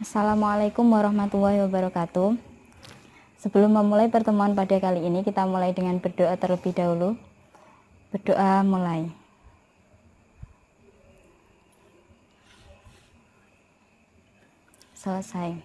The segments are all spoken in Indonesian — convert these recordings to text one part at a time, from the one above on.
Assalamualaikum warahmatullahi wabarakatuh. Sebelum memulai pertemuan pada kali ini, kita mulai dengan berdoa terlebih dahulu. Berdoa mulai. Selesai.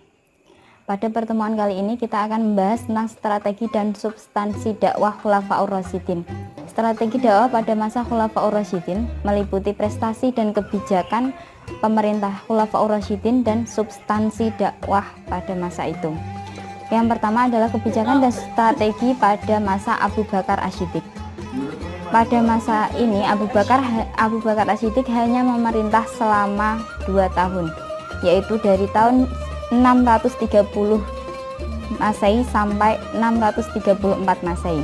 Pada pertemuan kali ini kita akan membahas tentang strategi dan substansi dakwah Khulafaur Rasyidin. Strategi dakwah pada masa Khulafaur Rasyidin meliputi prestasi dan kebijakan pemerintah Khulafaur Rasyidin dan substansi dakwah pada masa itu. Yang pertama adalah kebijakan dan strategi pada masa Abu Bakar As-Siddiq. Pada masa ini Abu Bakar As-Siddiq hanya memerintah selama 2 tahun, yaitu dari tahun 630 Masehi sampai 634 Masehi.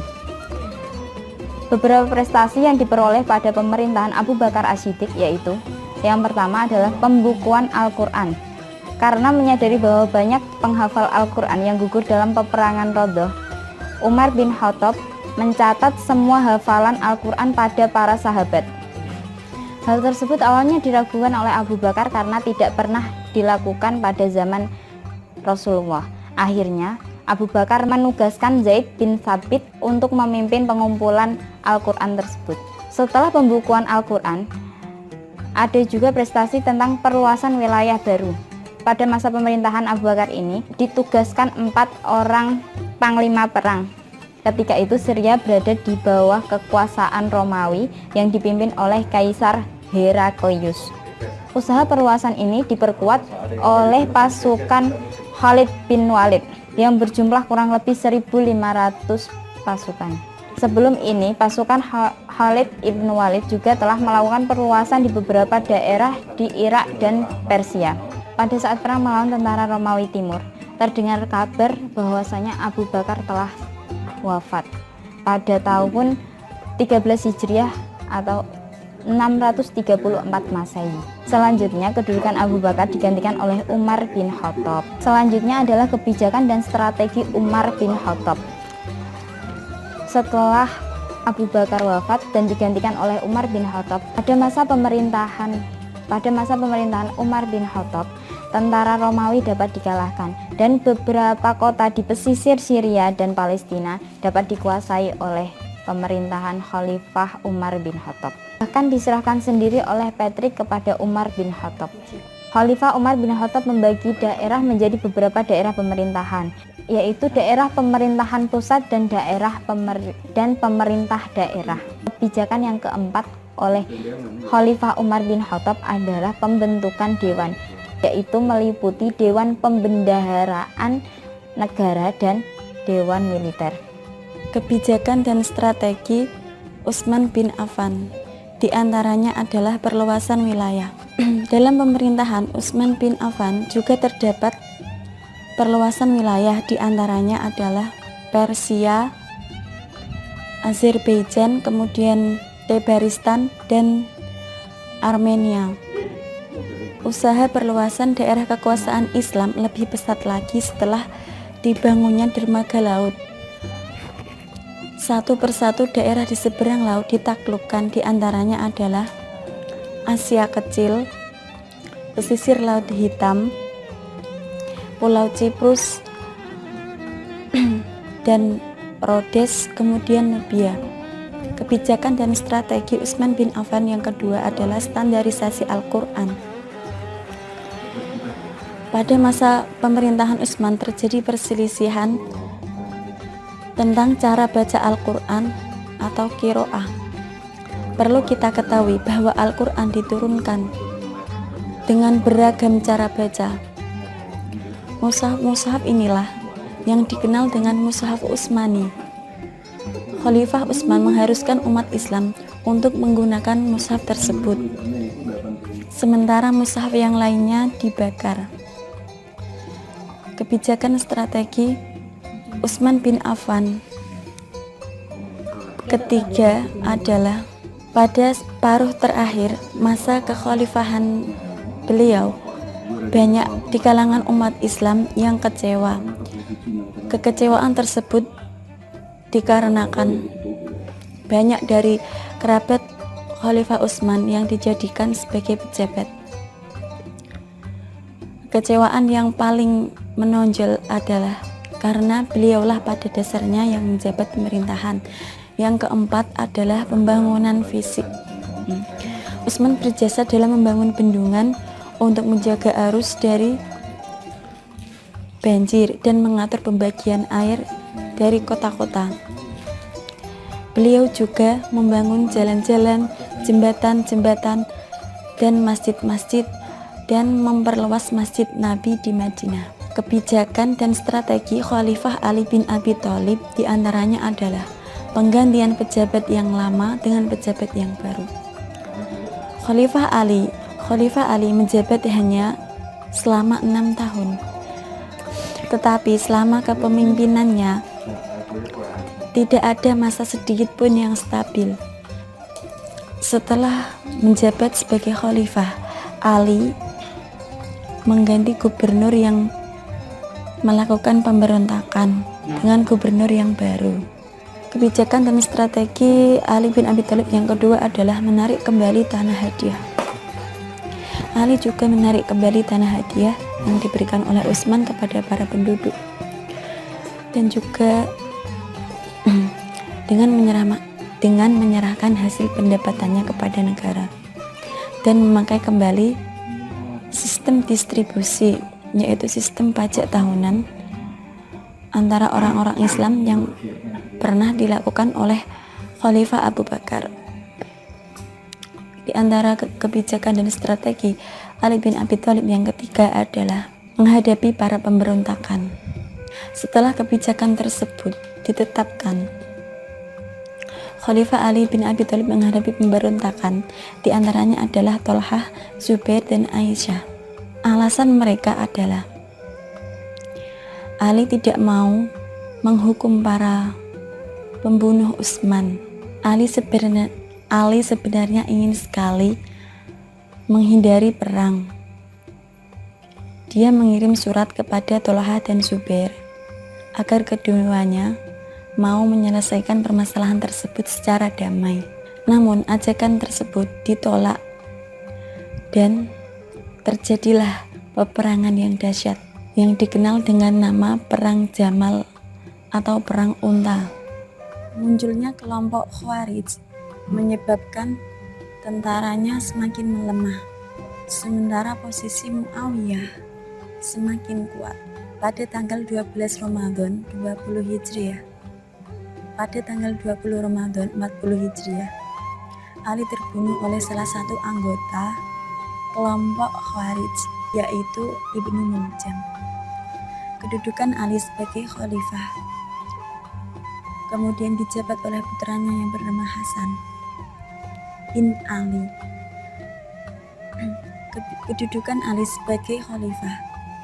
Beberapa prestasi yang diperoleh pada pemerintahan Abu Bakar As-Siddiq yaitu yang pertama adalah pembukuan Al-Quran. Karena menyadari bahwa banyak penghafal Al-Quran yang gugur dalam peperangan Rodoh, Umar bin Khattab mencatat semua hafalan Al-Quran pada para sahabat. Hal tersebut awalnya diragukan oleh Abu Bakar karena tidak pernah dilakukan pada zaman Rasulullah. Akhirnya Abu Bakar menugaskan Zaid bin Thabit untuk memimpin pengumpulan Al-Quran tersebut. Setelah pembukuan Al-Quran, ada juga prestasi tentang perluasan wilayah baru. Pada masa pemerintahan Abu Bakar ini ditugaskan 4 orang panglima perang. Ketika itu Syria berada di bawah kekuasaan Romawi yang dipimpin oleh Kaisar Heraklius. Usaha perluasan ini diperkuat oleh pasukan Khalid bin Walid yang berjumlah kurang lebih 1.500 pasukan. Sebelum ini, pasukan Khalid bin Walid juga telah melakukan perluasan di beberapa daerah di Irak dan Persia. Pada saat perang melawan tentara Romawi Timur, terdengar kabar bahwasanya Abu Bakar telah wafat pada tahun 13 Hijriah atau 634 Masehi. Selanjutnya, kedudukan Abu Bakar digantikan oleh Umar bin Khattab. Selanjutnya adalah kebijakan dan strategi Umar bin Khattab. Setelah Abu Bakar wafat dan digantikan oleh Umar bin Khattab, pada masa pemerintahan Umar bin Khattab, tentara Romawi dapat dikalahkan dan beberapa kota di pesisir Syria dan Palestina dapat dikuasai oleh pemerintahan Khalifah Umar bin Khattab. Bahkan diserahkan sendiri oleh Patrick kepada Umar bin Khattab. Khalifah Umar bin Khattab membagi daerah menjadi beberapa daerah pemerintahan, yaitu daerah pemerintahan pusat dan pemerintah daerah. Kebijakan yang keempat oleh Khalifah Umar bin Khattab adalah pembentukan dewan, yaitu meliputi Dewan Pembendaharaan Negara dan Dewan Militer. Kebijakan dan strategi Utsman bin Affan, di antaranya adalah perluasan wilayah. Dalam pemerintahan Utsman bin Affan juga terdapat perluasan wilayah, di antaranya adalah Persia, Azerbaijan, kemudian Tabaristan, dan Armenia. Usaha perluasan daerah kekuasaan Islam lebih pesat lagi setelah dibangunnya dermaga laut. Satu persatu daerah di seberang laut ditaklukkan, di antaranya adalah Asia Kecil, pesisir Laut Hitam, Pulau Siprus, dan Rhodes, kemudian Nubia. Kebijakan dan strategi Utsman bin Affan yang kedua adalah standarisasi Al-Quran. Pada masa pemerintahan Utsman terjadi perselisihan tentang cara baca Al-Quran atau qiraah. Perlu kita ketahui bahwa Al-Quran diturunkan dengan beragam cara baca. Mushaf inilah yang dikenal dengan Mushaf Utsmani. Khalifah Utsman mengharuskan umat Islam untuk menggunakan mushaf tersebut, sementara mushaf yang lainnya dibakar. Kebijakan strategi Utsman bin Affan ketiga adalah pada separuh terakhir masa kekhalifahan beliau, banyak di kalangan umat Islam yang kecewa. Kekecewaan tersebut dikarenakan banyak dari kerabat Khalifah Utsman yang dijadikan sebagai pejabat. Kecewaan yang paling menonjol adalah karena beliaulah pada dasarnya yang menjabat pemerintahan. Yang keempat adalah pembangunan fisik. Utsman berjasa dalam membangun bendungan untuk menjaga arus dari banjir dan mengatur pembagian air dari kota-kota. Beliau juga membangun jalan-jalan, jembatan-jembatan, dan masjid-masjid, dan memperluas Masjid Nabi di Madinah. Kebijakan dan strategi Khalifah Ali bin Abi Thalib diantaranya adalah penggantian pejabat yang lama dengan pejabat yang baru. Khalifah Ali menjabat hanya selama 6 tahun. Tetapi selama kepemimpinannya tidak ada masa sedikit pun yang stabil. Setelah menjabat sebagai khalifah, Ali mengganti gubernur yang melakukan pemberontakan dengan gubernur yang baru. Kebijakan dan strategi Ali bin Abi Thalib yang kedua adalah menarik kembali tanah hadiah. Ali juga menarik kembali tanah hadiah yang diberikan oleh Utsman kepada para penduduk, dan juga dengan menyerahkan hasil pendapatannya kepada negara, dan memakai kembali sistem distribusi, yaitu sistem pajak tahunan antara orang-orang Islam yang pernah dilakukan oleh Khalifah Abu Bakar. Di antara kebijakan dan strategi Ali bin Abi Thalib yang ketiga adalah menghadapi para pemberontakan. Setelah kebijakan tersebut ditetapkan, Khalifah Ali bin Abi Thalib menghadapi pemberontakan. Di antaranya adalah Thalhah, Zubair, dan Aisyah. Alasan mereka adalah Ali tidak mau menghukum para pembunuh Utsman. Ali sebenarnya ingin sekali menghindari perang. Dia mengirim surat kepada Thalhah dan Zubair agar keduanya mau menyelesaikan permasalahan tersebut secara damai. Namun ajakan tersebut ditolak dan terjadilah peperangan yang dahsyat yang dikenal dengan nama Perang Jamal atau Perang Unta. Munculnya kelompok Khawarij menyebabkan tentaranya semakin melemah, sementara posisi Muawiyah semakin kuat. Pada tanggal 12 Ramadan 20 Hijriah, pada tanggal 20 Ramadan 40 Hijriah, Ali terbunuh oleh salah satu anggota kelompok Khawarij, yaitu Ibnu Muljam. Kedudukan Ali sebagai khalifah kemudian dijabat oleh putranya yang bernama Hasan bin Ali. Kedudukan Ali sebagai khalifah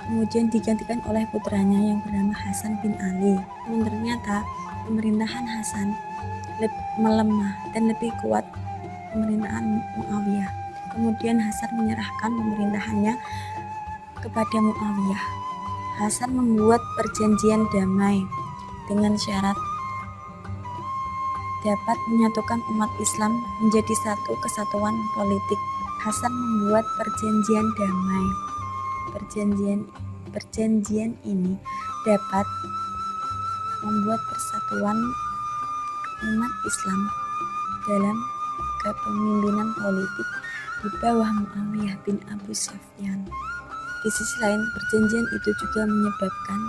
kemudian digantikan oleh putranya yang bernama Hasan bin Ali. Namun ternyata pemerintahan Hasan melemah dan lebih kuat pemerintahan Muawiyah. Kemudian Hasan menyerahkan pemerintahannya kepada Muawiyah. Hasan membuat perjanjian damai dengan syarat dapat menyatukan umat Islam menjadi satu kesatuan politik. Hasan membuat perjanjian damai. Perjanjian ini dapat membuat persatuan umat Islam dalam kepemimpinan politik di bawah Muawiyah bin Abu Sufyan. Di sisi lain, perjanjian itu juga menyebabkan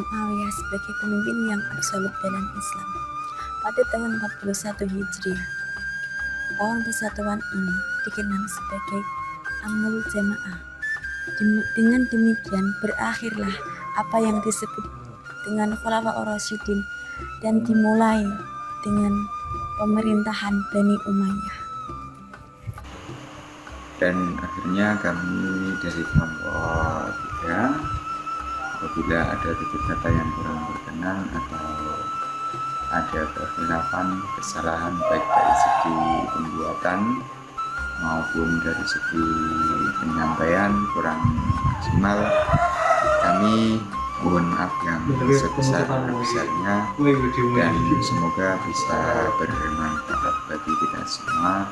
Muawiyah sebagai pemimpin yang absolut dalam Islam. Pada tahun 41 Hijriah, tahun persatuan ini dikenal sebagai Amul Jamaah. Dengan demikian berakhirlah apa yang disebut dengan Khulafaur Rasyidin dan dimulai dengan pemerintahan Bani Umayyah. Dan akhirnya kami dari kelompok 3, apabila ada tutur kata yang kurang berkenan atau ada kekhilafan, kesalahan baik dari segi pembuatan maupun dari segi penyampaian kurang maksimal, kami Mohon maaf yang sebesar-besarnya, dan semoga bisa bermanfaat bagi kita semua.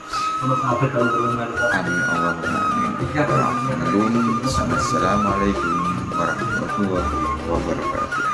Amin Allahumma amin. Assalamualaikum warahmatullahi wabarakatuh.